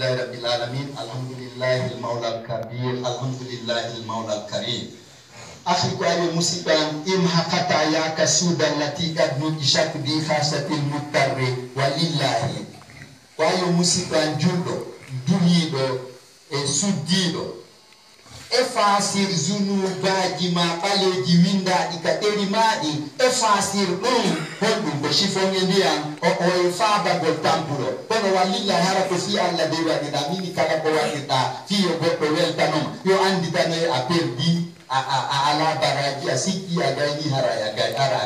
alhamdulillahi rabbil alamin, alhamdulillahi al-mawla al-kabir, alhamdulillahi al-mawla al-karim. Akhi ko ayo musiban imhaqata ya kasudan lati kadnu ishak bi khasatil mutarri walillahi. Ko ayo musiban judo, dulido e suddido. E fasir zunu baji ma baleji winda di kateri madi e fasir hondum ko shifonge ndiam o e faba go tamburo kono walilla hara ko fi alla de wadi da mini kala ko wadita fi yo go weltanom yo andi tane a perdi ala baraji asiki agani hara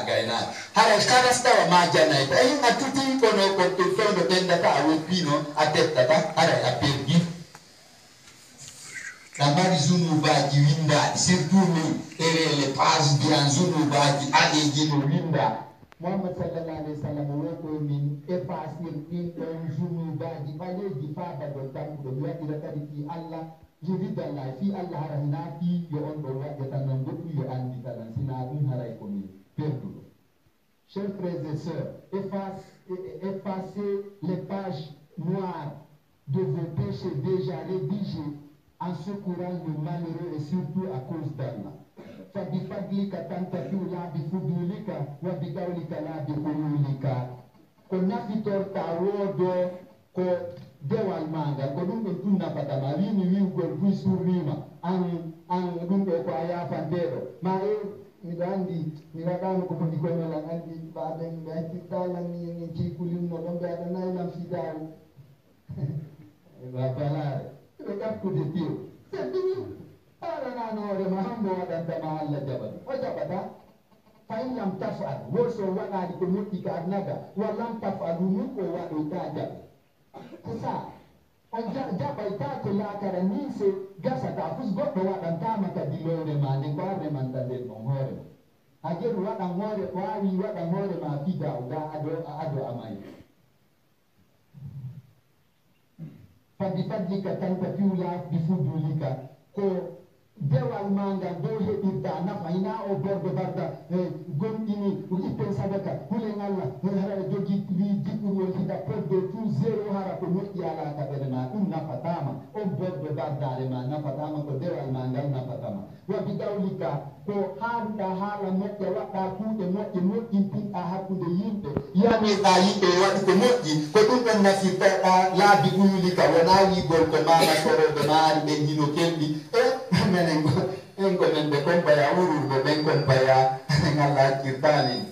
againa hara karasta wa majana ita e atuti kono ko to fondo benda ka awopino atetta ta hara a perdi. Nambari zunu baji winda surtout ni les pages de zunu baji adeji no winda Muhammad sallallahu alaihi wasallam wako min efasir in zunu baji baleji faba do tambo do yadi rakadi fi Allah yurida la fi Allah harana fi yo on do wadi tanan do yo andi tanan sina dun haray ko min perdu. Chers frères et sœurs, effacez les pages noires de vos péchés déjà rédigés en secourant le malheureux et surtout à cause d'Allah. فبفضلك تنتفع لا بفضولك وبقولك لا بقولك. Kona fitor tawodo ko dewal manga ko dum ko tunna patama wini wi ko busurima an dum ko aya fandedo ma mi wadano ko fondi ko mala andi ba ben be titala ni ci kulin no don be adana lam fidaru ba balare. Regarde de Dieu. C'est fini. Arana no de mahambo wadanda mahalla jabal. Wajabata fain lam tafal. Woso wana di komuti ka naga. Walam tafal nuko wado taja. Sasa jaba ita la karani se gasa ta fus goto wadanta maka dilore ma ne kware mandale no hore. Ajeru wadan hore kwari wadan hore ma fida uda ado amai. Fadifadlika tantafiula bifudulika ko dewal manga do heɓirta nafa ina o bordo barda gonɗini ippen sadaka hulen Allah hara jogi wi jiɓɓurwol hida poddo tout zéro hara ko moƴƴi ala kaɓere ma ɗum nafatama on bordo bardare ma nafatama ko dewal ma ngal nafatama wa bidawlika ko haaluɗa haala moƴƴa waɗɗa kuuɗe moƴƴe moƴƴintinɗa hakkude yimɓe yamiɗa yimɓe waɗi ko moƴƴi ko ɗum ɗon nafirtaɗa laabi ɗumlika wona wigol ko mama soroɓe maari ɓen hino kelɗi menen en ko men ɓe kompaya ururɓe ɓen kompaya ngalla kirtani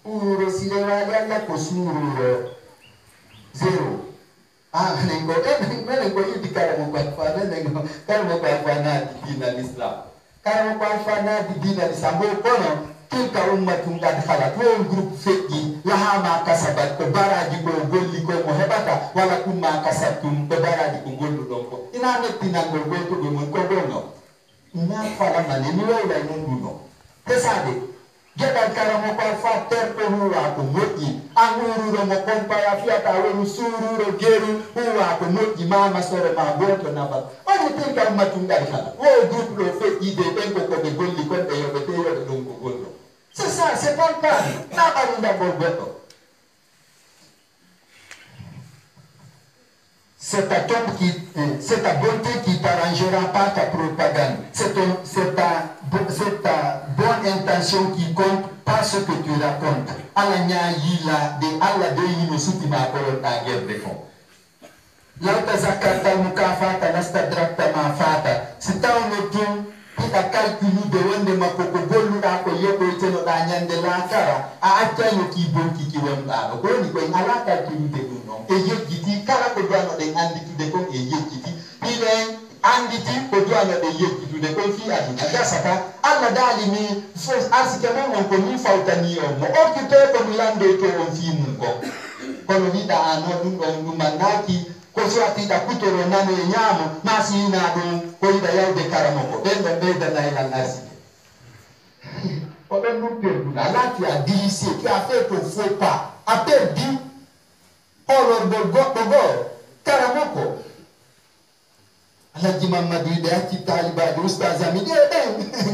ururo sile waɗi allah ko suururo zéro menen ko yiɗi karamo ko alfa menen karamo ko alfa naati dina l'islam karamo ko alfa naati dina l'islam bo kono tilka ummatum qad khalat won groupe feƴƴi laha ma kasabat ko baraji ko golli ko mo heɓata wala ɗum ma kasabtum ko baraji ko golluɗon ko ina mettinangol goytuɓe mon ko gonno ina falamane mi wawlay non ɗuno tesade geɗal karamo ko alfa terɗo huwa ko moƴƴi an ururo mo kompaya fiyata woni suururo geru huwa ko moƴƴi mama soro ma goto nafat oni tilka ummatum qad khalat wo groupe ɗo feƴƴide ɓen ko koɓe golli konɓe yoɓe teyoɓe ɗum ko gollo. C'est ça, c'est pas le cas. C'est ta bonté qui t'arrangera pas ta propagande. C'est ta bonne intention qui compte, pas ce que tu racontes. Alanya yila de Allah de yino sutima kolon ta gerde ko. La tazakata mukafata nastadrakta ma fata. C'est un autre ita calculu de wonde makko ko golluɗa ko yoɓoytenoɗa ñande laakara a accayo ki bonki ki wonɗaɗo ko woni koye ala calculude ɗum ɗon e yejjiti kala ko duwanoɗen anditude kon e yejjiti ɗiɗen anditi ko duwanoɗen yejjitude kon fi aduna gasata allah daalimi arsike mon on ko min fawtani on mo occupé ko mi landoyto on fi mum ko kono wiɗa an o ɗum ɗon ɗumannaki ko soatiɗa kutoro nano e ñaamo ma sina ɗum ko yiɗa yawde karamo ko ɓen ɗon ɓeydanaylal arsike oɗon ɗum perduɗa laati a dilisé qui a fait ton faux pas a perdu holorgol goɗɗo goo karamo ko Haji Mamadou de ati taliba de ustaz ami de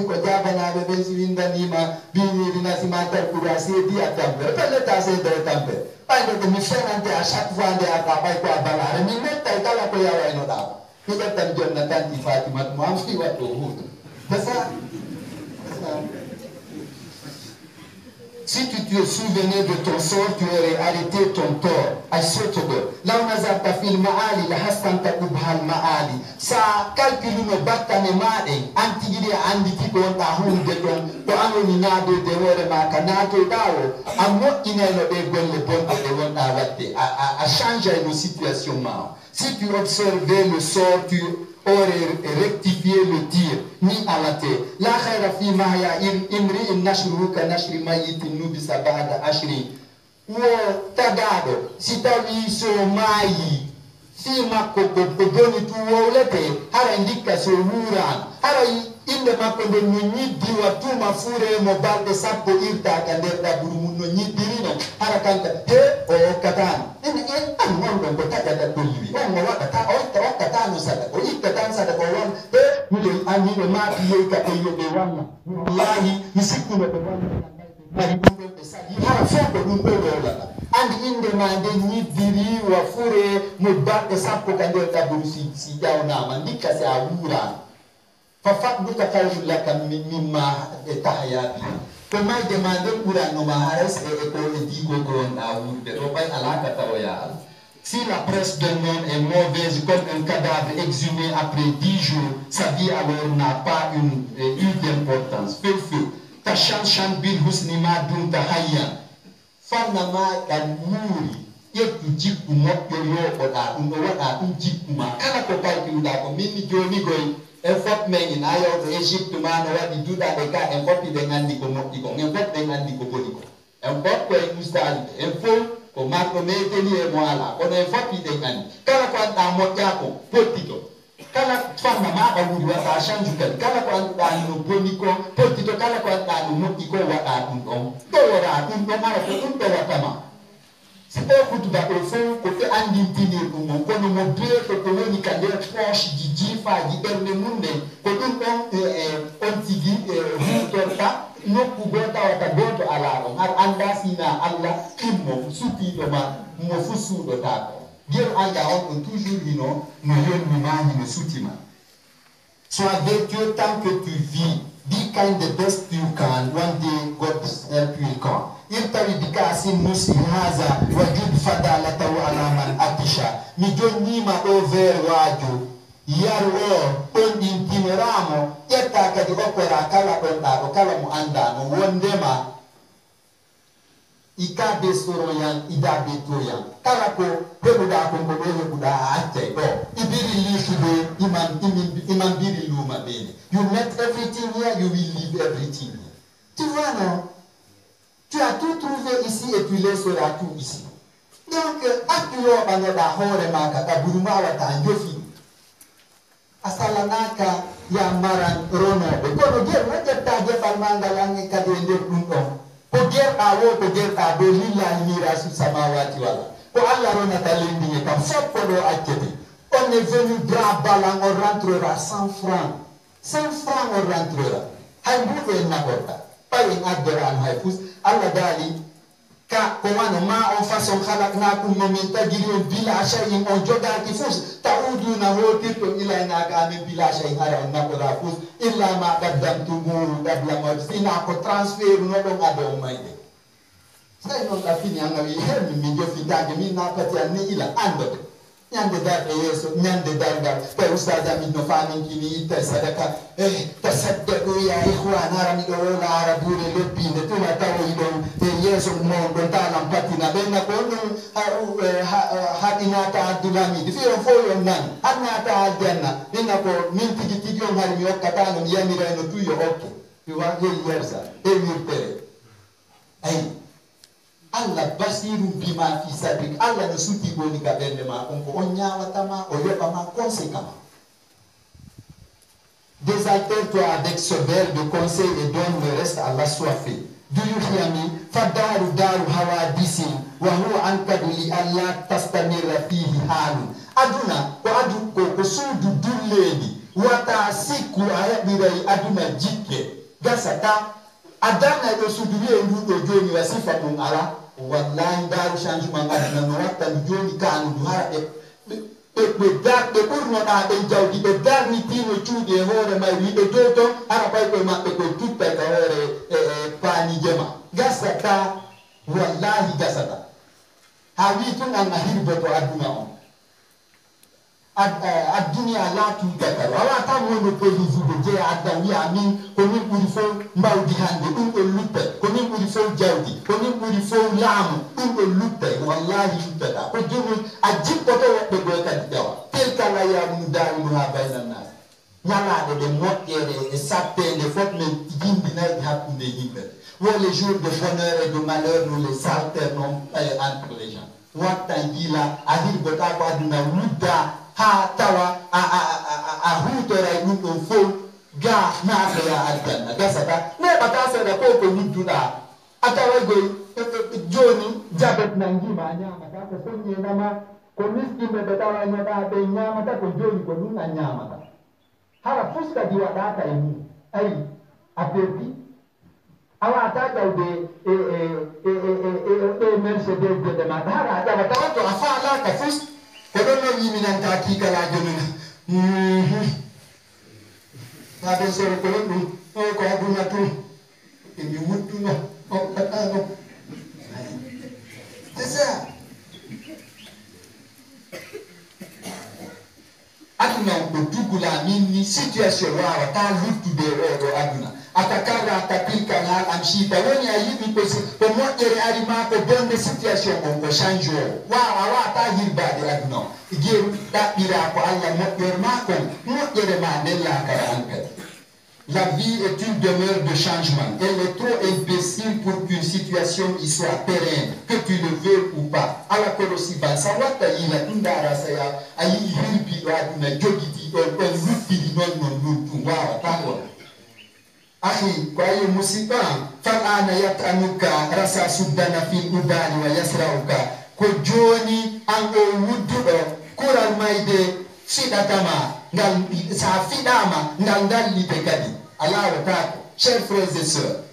ko jabana be be windanima bini dina simata kurasi di atambe pele tase de tambe ay do mi fenante à chaque fois de akaba ko abala mi metta kala ko yawa ino da ko tan jonna tan ti Fatima mo am fi wato hu ça. Si tu te souvenais de ton sort, tu aurais arrêté ton tort. Aïsotogo. Là on a zarta fil maali, la hastanta ubhal maali. Ça calcule no battane maade. Antigide anditi ko ta hunde ton. To anu ni nado de wore maka nato dawo. Ammo inelo de golle bonde de wonda watte. A changer nos situations ma. Si tu observais le sort, tu aurait rectifié le tir ni à la tête. La khaira fi ma ya imri in nashru ka nashri mayitin nubi sabada ashri. Wo tagado sitawi so mai si makko ko doni tu wolete hara indika so wuran hara inde makko do nyiddi wa tuma fure mo balde sappo irta ka der da buru no nyidirino hara kanka he o katana en an non do taga da dolli on mo wada ta o ta katano sada o itta tan sada ko won he mudo anni no ma ti ka ko yobe wanna wallahi misikku no be wanna mari bundo be sadi hara fo dum be wala and inde ma de nyidiri wa fure mo balde sappo ka der da buru si jawna ma ndika sa wura ففقدك خير لك مما تحيا به كما demande pour un homme et école dit qu'on a eu de repas à la cataoya. Si la presse d'un homme est mauvaise comme un cadavre exhumé après 10 jours, sa vie alors n'a pas eu d'importance. Feu, ta chan bil husni ma dun ta hayya. Fanama kan muri. Yetu jiku mokyo yo oda undo wada jiku ma. Kala ko kalki uda ko mimi joni goy. Effort mengi na yo Egypte ma no wadi duda de ka effort de ngandi ko mokki ko effort de ngandi ko bodi ko effort ko ustadi effort ko marko meteni e mo ala ko effort de ngandi kala ko anda mokya ko potito kala fanga ma ba wudi wa ta change kala ko anda no boni ko potito kala ko anda no mokki ko wada dum to wada dum mara ko dum to wata c'est pas pour tout d'abord côté andintini ko mo ko no mo deux ko ko ni ka der proche di jifa di berne munde ko dum on tigi torta no ku gota wata goto ala on har anda sina alla kimmo suti do ma mo fusu do ta ko gel anda on toujours no yon mi mani no sutima sois vertueux tant que tu vis. Be kind the best you can. One day God will come. Irtawi bikasi musi haza wajud fadalata wa alaman atisha. Mijoni ma over waju. Yarwo on intimeramo. Yeta kadi opera kala onda o kala mu andano. Wondema ika besoro yang ida beto yang kala ko hebuda ko ko hebuda ate go ibiri lishudo imam biri luma bene. You met everything here, you will leave everything here. Tu vois non, tu as tout trouvé ici et tu laisseras tout ici. Donc akio banoda hore maka kaburuma wata njofi asalanaka ya maran rono ko no ger na jetta je palmangalangi kadende dunko ko ger awo ko ger ado lillahi mirasu samawati wala ko Allah rona talindi kam foppo do aketi on est venu bras ballants on rentrera 100 francs 100 francs on rentrera hay buwe nakota pay adora al hayfus Allah dali ka ko wano ma on façon khalaqnakum min tajriun bila shay'in on joga ki fus ta'uduna hotirtum ila naga min bila shay'in hara on nakora fus illa ma qaddamtum qabla mawsina ko transfer no do ngado mayde sai non la fini anga wi hermi mi jofi dage min na pati anni ila ando nyande darde yeso nyande darda pe ustaza min no fani kini ita sadaka tasaddaqu ya ikhwan arami do la arabure leppinde to ma tawo idon yeso mo don talam patina benna ko no hadina ta abdulami di fiyo fo yon nan anna ta aljanna benna ko min tigi tigi on har mi okkata no yamira no tuyo okke fi wa gel yersa e mirtere ay Allah basiru bima fi sabik Allah no suti boni ka bende ma on ko on nyawata ma o yoba ma conséquemment. Désaltère-toi avec ce verre de conseil et donne le reste à l'assoiffé. Do you hear me? Fadaru daru hawadisin wa huwa ankadu li Allah tastamira fihi halu. Aduna ko adu ko sudu dulleni wata siku aya birai aduna jikke gasata adana do suduye ndudo joni wasifa mun ala wallahi daru changement aduna no wata joni kanu du hara be dar be burno da be jawdi be dar ni tino cuude hore mai wi be toto ara pay ko mabbe ko tuppe ka hore pani jema gasata wallahi gasata ha wi tun an hirbe to aduna on الدنيا لا تذكر ولا تمون بوليزي بجي عدوي أمين كوني بوريفو ماوديهان دون اللوبة كوني بوريفو جاودي كوني بوريفو لام دون اللوبة والله يبدا كجوم أجيب بتوع بقول كدوا تلك لا يوم دارنا بين الناس يلا de moitié sapé les fautes mais dina happen de les jours de bonheur et de malheur nous les alternons entre les gens watangila adir bota kwa dina muda ha tawa a hutora nuko fo ga na ya aljanna gasata ne batasa da ko muduna atawa go joni jabet nangima nyama ta ko sonye nama ko miski me betawa nyama be nyama ta ko joni ko nuna nyama ta hara fuska diwa data ini ai apepi awa ataka ude Mercedes de madara ya batawa afala ka fuska kodono yimina taki kala jonuna ade sere kodono o ko aduna tu indi mutuna o katano esa aduna ko dugula minni situation wa ta lutu de ro aduna atakara atapika na amshita woni ayibi ko ko mo ere arima ko bonne situation ko change wa ta hirba de aduna igem da ira ko Allah mo ere ma ko mo ere ma nella karanka. La vie est une demeure de changement. Elle est trop imbécile pour qu'une situation y soit pérenne, que tu le veux ou pas. Allah ko siba sawata ila indara saya ayi hirbi aduna jogiti o lutti non wa ta ko أخي كأي مصيبة فالآن يطعنك رسا سدنا في الأبال ويسرعك كجوني أنو ودو كورا المايدة سيداتما سافيداما نالدالي تكادي الله وتعالى. Chers frères et sœurs,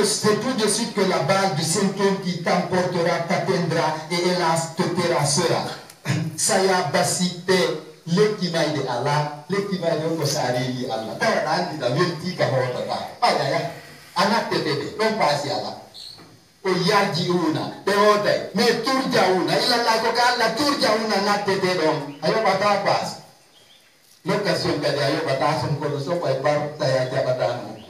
c'est tout de suite que la balle du Saint-Homme qui t'emportera, t'atteindra et hélas te terrassera. Saya basite lekimai de Allah, lekimai de kosari Allah. Tahu nanti dah mesti kau tak. Pada ya, anak tete, non pasti Allah. O yaji una, teote, me turja una. Ilallah kau Allah turja una nak tete dong. Ayo bata pas. Lokasi kadi ayo bata asam kalau sopai bar saya jabatan.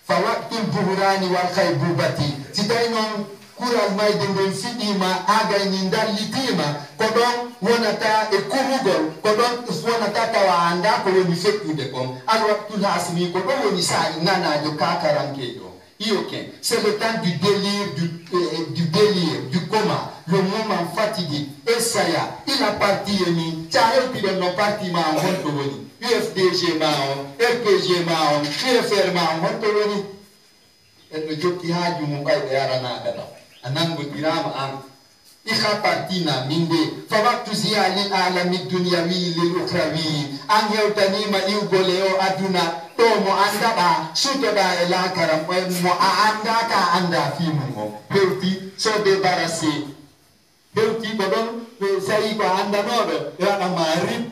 Fawaktul buhurani wal khaybubati. Sitai non kural mai den fidima aga ninda litima kodon wonata e kumugol kodon wonata tawanda ko woni fekkude kom alwaqtu hasmi ko do woni sai nana jo kakaranke do ioke c'est le temps du délire du coma, le moment fatigué et ça y a il a parti ni chahe pide no parti ma honto woni UFDG ma on RPG ma on UFR ma on honto woni en no jokki haaju mo bay yarana kada anango dirama am ikha partina minde fawaktu ziyalin alami dunyawi lil ukhrawi an yawtanima iugoleo aduna to mo andaba suto da ela karam mo anda ka anda fi mo bewti so de barasi bewti bodon sai ko anda no ya ma rip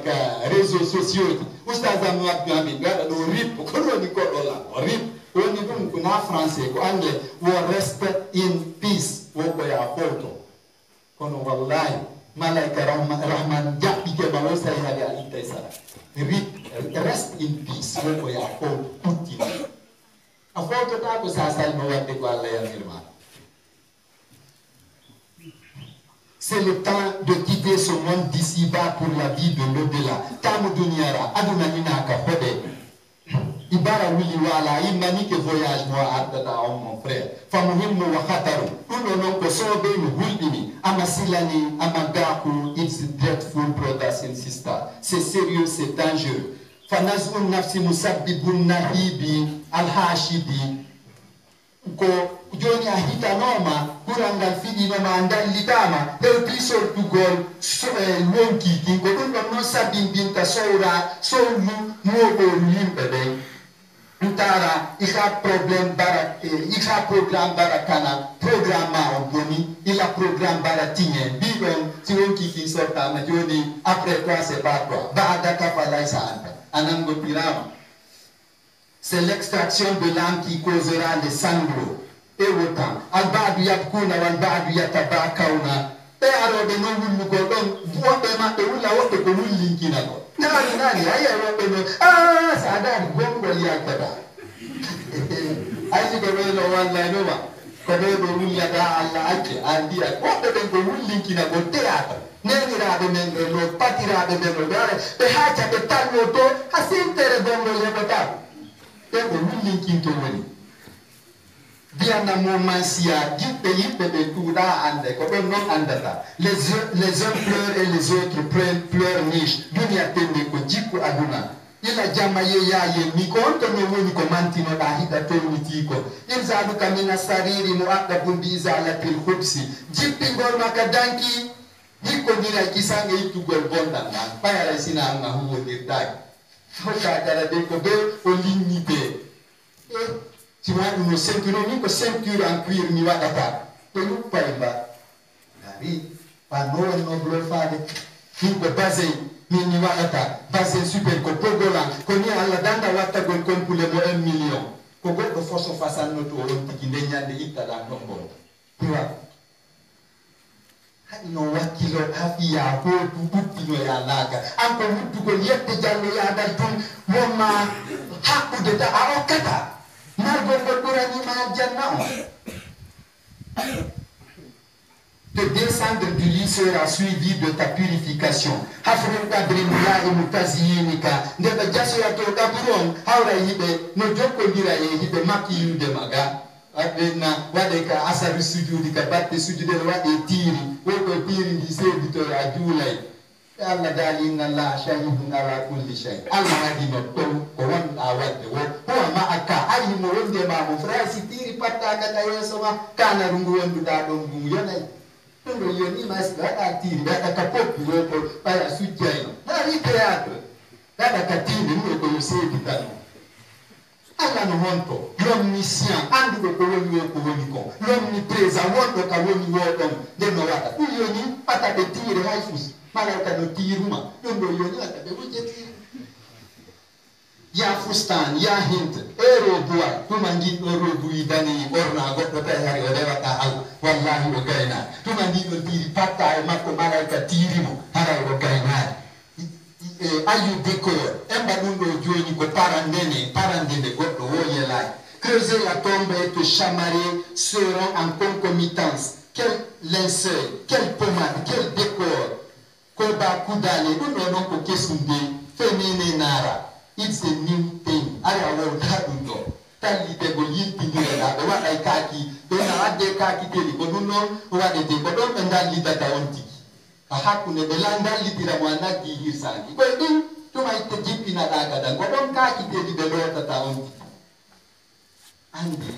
ka réseaux sociaux ustaz am wa bi ngada do rip ko ni ko dola rip woni dum ko na français ko anglais wo rest in peace wo ko ya photo kono wallahi malaika rahman jabbi ke ba wasa ya ga itaisara rest in peace wo ko ya photo tutti a photo ta ko sa sal no wadde ko Allah ya firma. C'est le temps de quitter ce monde d'ici-bas pour la vie de l'au-delà. Tamu dunyara aduna nina ka hode ibara wili wala imani ke voyage mo adata on mon frère famuhimu wa khataru uno non ko sobe ni huldini amasilani amagaku. It's dreadful, brothers and sisters. C'est sérieux, c'est dangereux. Fanazun nafsi musabbibun nahibi al-hashibi ko joni a hitanoma kurangal fiɗinoma dallitama hew pisol tugol wonkiki ko ɗum ɗon noon sabimbinta sowlu moɓolu yimɓe ɓen ntara ika problème bara ika programme bara kana programme ma on boni ila programme bara tiñe mbiɗon si wonkiki sortama joni après toi c'est pas toi baadaka falaysa anta anango pirama. C'est l'extraction de l'âme qui causera les sanglots. Et autant. Al-Ba'du yabkuna wal-Ba'du yatabakauna. E arobe no wullu ko don woɓɓe maɓɓe wulla woɓɓe ko wullinkina ko. Nani ayi woɓɓe no sa adari gongol yakkata. Aysi ko ɓe no wallanoma ko ɓe ɗo wullata Allah acce an mbiya woɓɓe ɓen ko wullinkina ko théâtre. Neniraɓe men ɓe no patiraɓe men no ɓe hacca ɓe tallo to ha sintere gongol heɓata. Et au Linkinto woni biana momansia jippe yippe be tuuda ande ko don non andata les uns pleurent et les autres pleurent niche dunia tende ko jikku aduna ila jamaye yaye mi ko onto no woni ko mantino da hida tolmiti ko inzadu kamina sariri muaqabun bi izalatil khubsi jippi gol maka danki hikko dira kisange itugol bonda nan payala sina nga huwo dirtaki foka dara de ko be o lignité et tu vois une ceinture ni ko ceinture en cuir ni wadata to lu payba ari pa no blo fade ni ko base ni wadata base super ko pogola ko ni alla danda watta gon kon pour le 1 million ko goddo fosso fasan no to on tiki de nyande itta da tombo tu vois no wakkilo hafiya ko tuɓuttino ya laaga an ko wuddugol yette jallo yaadal tun wonma haɓɓude ta a okkata margol ngol ɓuranima aljanna o. Te descendre du lit sera suivi de ta purification. Hafrun kadrimula e mutaziyinika ndeɓe jasoyato ɗaɓuru on hawra yiɓe no jokkodira e yiɓe makkiyude maga abena wade ka asaru sujudi ka batte sujude wade tiri ko tiri di sebito ya julay Allah dali inna Allah shahidun ala kulli shay Allah wadi no to ko won awade wo ko ma aka ari mo wonde ma mo frasi tiri patta ka yeso ma kana rungu wondu da don gum yonay to do yoni mas da tiri da ka poppi wo ko para sujjay na ri teatro da ka tiri mo ko sebito Allah no honto l'omniscient andu ko woni ko l'omniprésent wonto ka woni wodon de no wata yoni pata de tire haifus malaka no tiruma don do yoni ata de wujeti ya fustan ya hint ero buwa to mangi oro buyi dani orna goddo ta hari o rewata al wallahi o gayna to mangi do tiri patta e makko malaka tirimo hara o gayna ayu décor emba ɗum ɗo joni ko parandene goɗɗo woyelaki creuser la tombe et te chamarer seront en concomitance. Quel linceul, quel pommade, quel décor ko ba kudale ɗum ɗo noon ko kesumde femene nara. It's a new thing ara wonta ɗum ɗo tallitego yiltidiraɗa ɓe waɗay kaki ɗona wadde kaki teli ko ɗum ɗon waɗete ko ɗon ɓe dallidata on tigi a hakkunde ɓe dallitira mo a naggi hirsanki koye ɗum tuma itte jippinaɗa gadan ko ɗon kaki teli ɓe lotata on tigi andi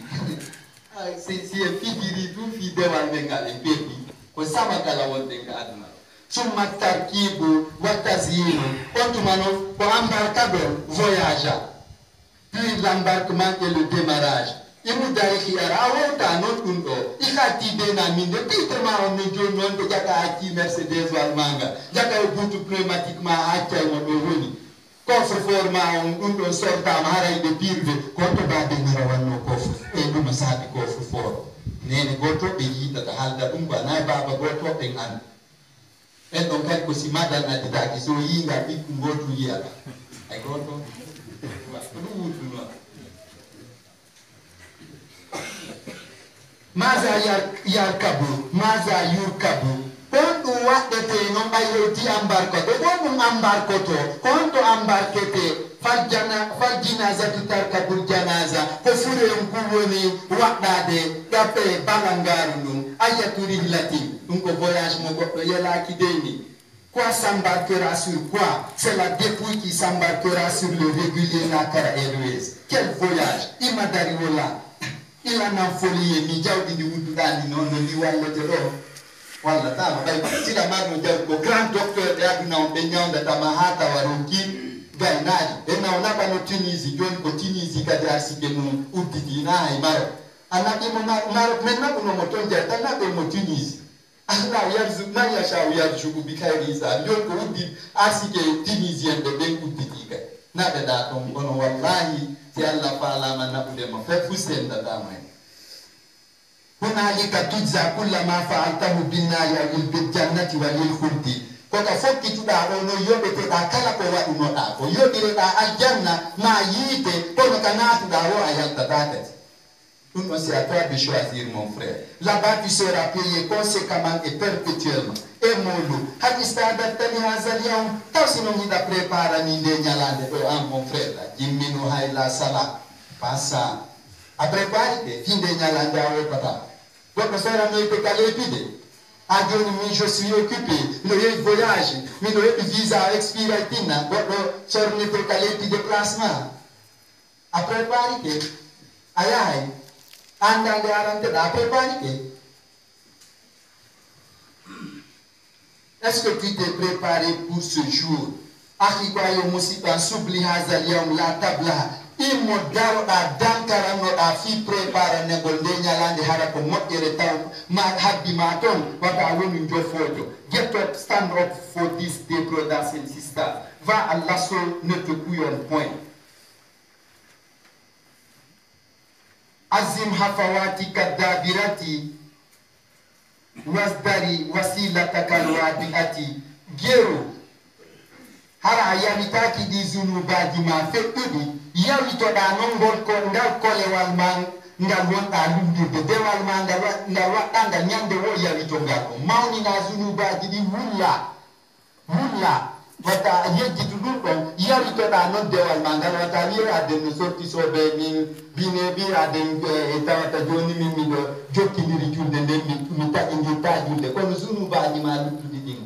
si e fijiri ɗum fi dewal ɓe ngal e pepi ko sama kala wonde nga aduna summa tarkibu wa tasyinu on tuma noon ko embarcador voyage puis l'embarquement et le démarrage imu dari khiyara awonta non ɗum ɗo ikati dena minde titre ma on no joni noon ɓe jaka acci Mercedes wal manga jaka e butu pneumatique ma accay mo ɗo woni coffre fort ma on ɗum ɗon sortama haray ɓe birde konto bade ngara wanno coffre e ɗum saabi coffre fort nene goto ɓe yiitata haalda ɗum ko anayi baba goto ɓen anda en ɗon kadi ko si madal nadditaki so yinga ɓikku goto yiyata ay goto ko ɗum wuttuno maza yarkabu maza yurkabu kon ɗum waɗɗete noon ɓayroti embarquoto ɗon ɗum embarquoto kon to embarquete fal jinazatu tarkabul janaza ko furen ku woni waɗɗade ɗaɓɓe balangaru ɗum ayaturi latin ɗum ko voyage mo goɗɗo yelaki deyni quoi s'embarquera sur quoi? C'est la dépouille qui s'embarquera sur le régulier Nakara Airways. Quel voyage! Imadari Wola. ila na folie mi jawdi di wudu dandi non li walla te do walla ta bay sila magno jaw ko grand docteur de aduna on be nyanda tamahata waruki gainari e na ona ba no Tunisie joni ko Tunisie kadi arsike no uddi na ay maro anaki mo maro menna ko no motonja tanna ko mo Tunisie Allah yarzu man yasha yarzu bi khairi sa joni ko uddi arsike Tunisien de ben uddi ka na da to ono wallahi ti Allah fala man nabude ma fe fusten da damay hunalika tujza kullama fa'altahu bin-nari aw bil-jannati walil-khuldi ko ka fokki tuda no yobe te da kala ko wadi no da ko yobe da aljanna ma yite ko no kana tuda wo ayal tatate nous c'est à toi de choisir mon frère là-bas tu seras payé conséquemment et perpétuellement et molo hadista datani hazal yawm tawsino ni da prepara ni de nyalande do am mon frère la jimmino hayla sala passa a préparer fin de nyalande awo pata donc ça la noite calépide a joni mi je suis occupé le voyage mi le visa expiratina donc sorne to calépide déplacement a préparer ayay andande arante da préparer. Est-ce que tu t'es préparé pour ce jour? Akhibayo musiba subli hazal yawm la tabla imo daro da dankara no da fi prepare ne golde nyalande hara ko modere taw ma habbi ma ton wata woni njo foto. Get up, stand up for this day, brothers and sisters. Va à l'assaut, ne te couillonne point. Azim hafawati kadabirati wasdari wasilataka alwadiati gero hara ayamitaki di zunubaji ma fetudi yawito da nongol ko ngal kole wal man ngal wonta lumdude de wal man ngal wadanga nyande wo yawito ngal ko mawni na zunubaji di wulla wata yejjitu dum don yawito da non de wal man ngal wata wi ade no sorti sobe min bine bi ade etawata joni min mi do jokkindiri julde nden mi taƴi ndir tajulde kono zunubaji ma luttuɗi ɗin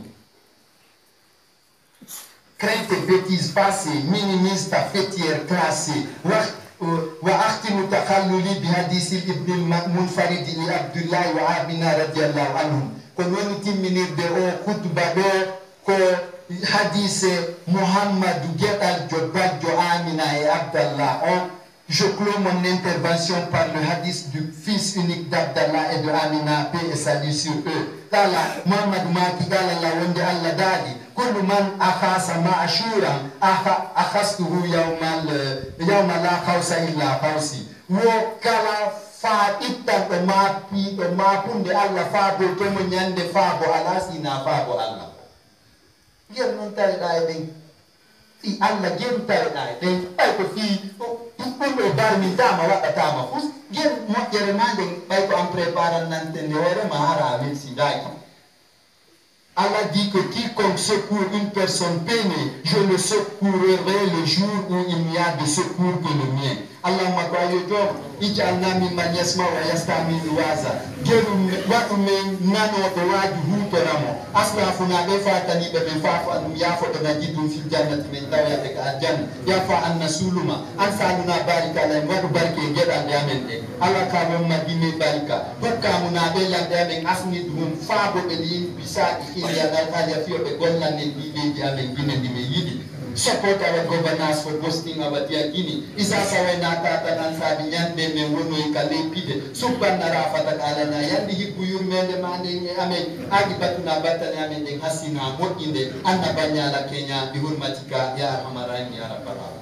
crainte bêtise passée minimise ta fêtière classée wa akhtimu takhalluli bi hadisi ibn munfarid li abdullah wa amina radiyallahu anhum kono woni timminirde o khutba ɗo ko hadise muhammadu gueɗal jo bajjo amina e abdallah on. Je clôt mon intervention par le hadith du fils unique d'Abdallah et de Amina, paix et salut sur eux. Tala, Muhammad Maki, Tala, Wende Allah Dadi, Kullu man akhasa ma'ashura, akhastuhu yawma la khawsa illa khawsi. Wo kala fa itta o ma punde Allah fa bo tomo nyande fa bo alasi na fa bo Allah. Yen non tay da e fi Allah gen tay da e ay ko fi ko darmi tama wada tama fus gen mo jere mande bay ko am préparer nante ne wore ma hara men si dai Allah dit que quiconque secourt une personne peinée, je le secourrai le jour où il n'y a de secours que le mien. Allah ma kwa yo job ij'alna mimman yasma'u wa yastami'u waza gerum wa men nano to waju huto ramo asrafuna be fatani be fafu an ya foto na jidum fil jannati min tawati ka aljanna ya fa an nasuluma an saluna barika la wadu barke geda de amende Allah ka mo madine barika bokka muna be la de men asni dum faabo be li bisa ya dal ka ya fiyo be golla ne bi be amen bine di me yidi support our governance for boosting our Guinea. Isa sawena tata nan sabi nyande me wono ikale pide. Subban narafata kala na yandi hibuyur mende mande amen. Agi batuna batane amen hasina mokinde. Anna banyala Kenya bihurmatika ya arhamar rahim ya rabbal alamin.